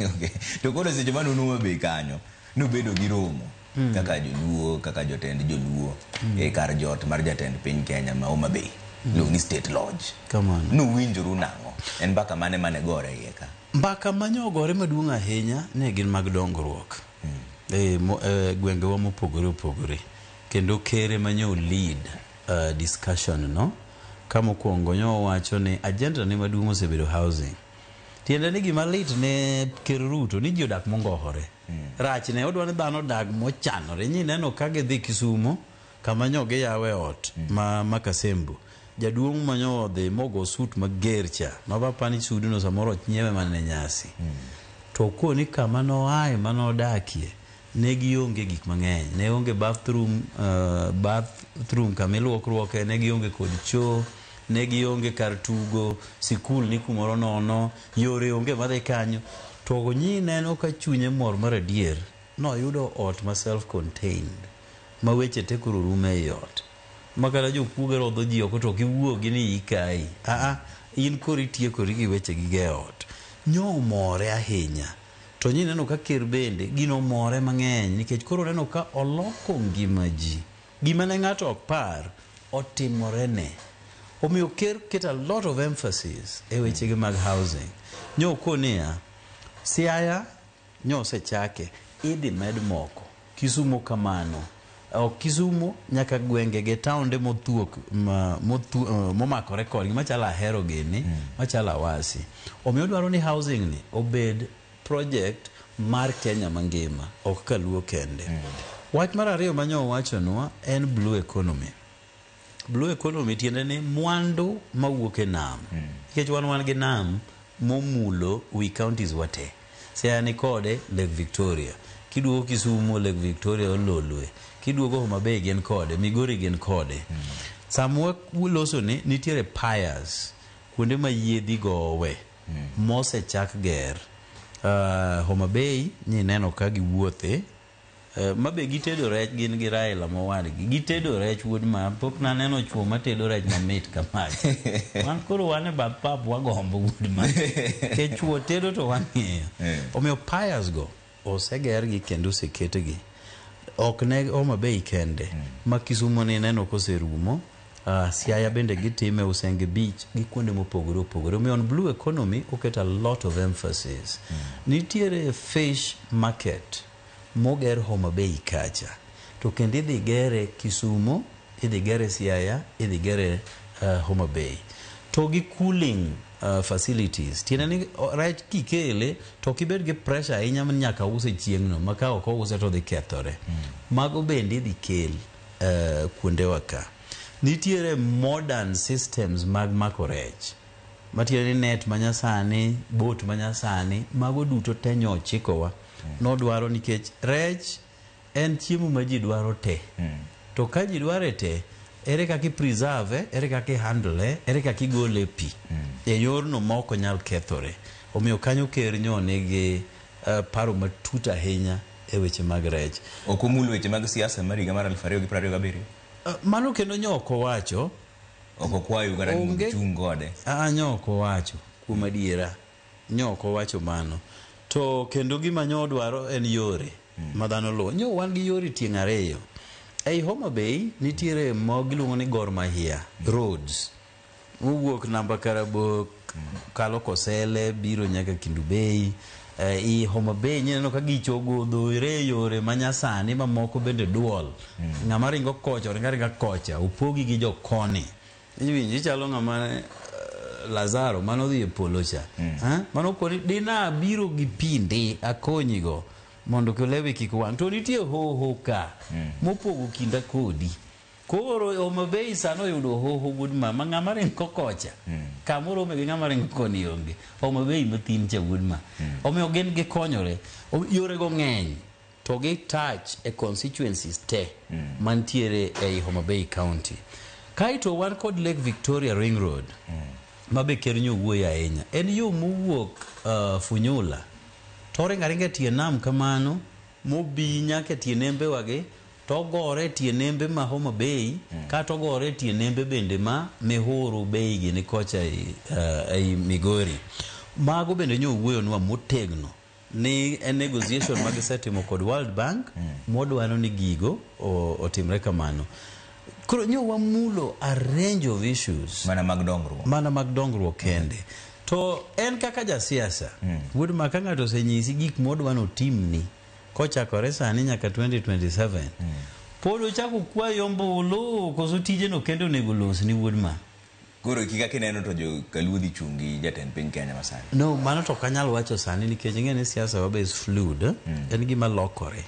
Okay. To koro seche mano nuo be kanyo nubedo gi romo kaka joluo kaka jotend joluo e kar jot mar jatend piny Kenya ma Homa Bay ni State Lodge. Nuwinjoru nang'o? En mbaka mane gore iye ka? Mbaka manyogore maduong' ahinya ne gin mag dongruok gwengewa mopogore opogore, kendo kere manyo lead discussion no. Kama mokwongo nyo wacho ni agenda ne maduong' osebedo housing. Tiende ni gima lit ne Ker Ruto ni ji odak mongohore. Rach ne odwa ni dhano dag mochanore. Neno ka gidhi Kisumu kama nyo giyawe ot ma Kasembu. Jaduong' manyo odhi mogo sut mager cha. Mabapani suduno samoro nyiewe mane nyasi. To koni kama noae manodakie ne gionge gik mang'eny. Ne onge bathroom kama iluokruoke, ne gionge kod choo, ne gionge kar tugo, sikul ni kumoro nono, yore onge madhi kanyo. To nyi neno ka chunye mor mar adier, no yudo ot ma self-contained, ma weche te koro rume ei ot. Makala jokuoge rodho ji oko to kiwuogi ni ikai. In kori tiekori gi weche gige ot. Nyo more ahinya. To nyi neno ka Ker bende gino more mang'eny nikech koro neno ka oloko ngima ji. Gima ne ng'ato ok par otimorene. Omiyo Ker get a lot of emphasis e wechege mag housing. Nyo konia Siaya nyo sechake idhi med moko. Kisumo kamano. Kisumo nyaka gwengege taonde momakore kodgi machala Ahero gini, machala Wasi. Omiyo dwaro ni housing ni obed project mar Kenya mangima, ok Kaluo kende. Wach mar ariyo manyo wachonwa en blue economy. Blue economy tiende ni mwandu mawuok e nam. Nikech wan gi nam momulo wi counties wate. Siaya ni kode Lake Victoria. Kiduogo Kisumu Lake Victoria ololwe. Kiduogo Homa Bay gen kode, Migori gen kode. Samwa uloso ni nitiere piers, kuonde ma yiedhi gowe, mose chak ger. Homa Bay ni neno ka giwuothe, mabe gitedo rech gin gi Raila mowadgi. Gitedo rech wuod ma, pok na neno chuo matedo rech mamit kamachi. Wan koro wane bath pap wagombo wuod ma. Ke chuo tedo to wang'eyo. Omiyo piers go oseger gi kendo oseketgi. Ok ne Homa Bay kende. Ma Kisumu ni neno koserumo. Siaya bende gitime Usenge Beach gi kuonde mopogore opogore. Omiyo on blue economy oket a lot of emphasis. Nitiere fish market moger Homa Bay kacha. To kendo idhi gere Kisumu, idhi gere Siaya, idhi gere Homa Bay. To gi cooling facilities. Tiene ni rech kikele to kibed gi pressure ahinya nyaka use chieng'no maka ok use to dhi kethore. Mago bende idhi kel kuonde waka. Nitiere modern systems mag mako rech. Matiere ni net manyasani, boat manyasani, mago duto te nyo chikowa. No dwaro nikech rech en chiemo ma ji dwaro te. To ka ji dware te, ere kaki preserve, ere kaki handle, ere kaki gole pi. E yorno moko nyal kethore. Omiyo kanyo Ker nyo nigi paro matuta ahinya e weche mag rech. Okomulo weche mag siasa mar higa mar 2027. Mano kendo nyoko wacho. Okokwayo kata chung gode. Nyoko wacho kuom adiera. Nyoko wacho mano. To kendo gima nyo dwaro en yore madhano lo. Nyo wan gi yore tieng' ariyo. Ei Homa Bay nitiere giluongo ni Gor Mahia roads. Uwuok namba Karabok, kalo Kosele, biro nyaka Kindu Bay. I Homa Bay neno ka gichogo dhoire yore manyasani mamoko bende duol. Ng'ama ringo kocha, ringa kocha, upogi gi jo koni. Iwinji chalo ng'ama Lazaro mano dhi e polo cha. Mano koni dina biro gi pindi akonyigo mondo kolewe kik wang'. To nitie hoho ka mopogo kinda kodi. Koro Homa Bay sano yudo hoho wuod ma ng'ama ringo kocha. Kamoro me ng'ama ringo koni onge. Homa Bay mathin cha wuod ma. Omiyo gin gikonyore. Yore go ng'eny. To gi touch e constituencies te mantiere ei Homa Bay County. Kaito wan kod Lake Victoria Ring Road. Mabe Ker nyo wuoyo ahinya. En yo mowuok Funyula. To ringa tie nam kamano mobi nyaka tie nembe wage. To gore tie nembe ma Homa Bay. Kato gore tie nembe bende ma Mehoro Bay gini kocha ei Migori. Mago bende nyo wuoyo nwa motegno. ni en negotiation magisetimo kod World Bank modwaro ni gigo otimre kamano. Koro nyo wamulo a range of issues mana mag dongruok kende. To en kaka jasiasa Woodmark ka ng'ato osenyisi gik modwano timni kochakore sani nyaka 2027 pod ochako kwayo ombulu koso tijeno kendo onego los ni Woodmark. Koro kika kineno to jo Kaluodhi chungi jatend piny Kenya masani. No, mano to kanyal wacho sani nikech ng'e ni siasa wabe is fluid, en gima lokore.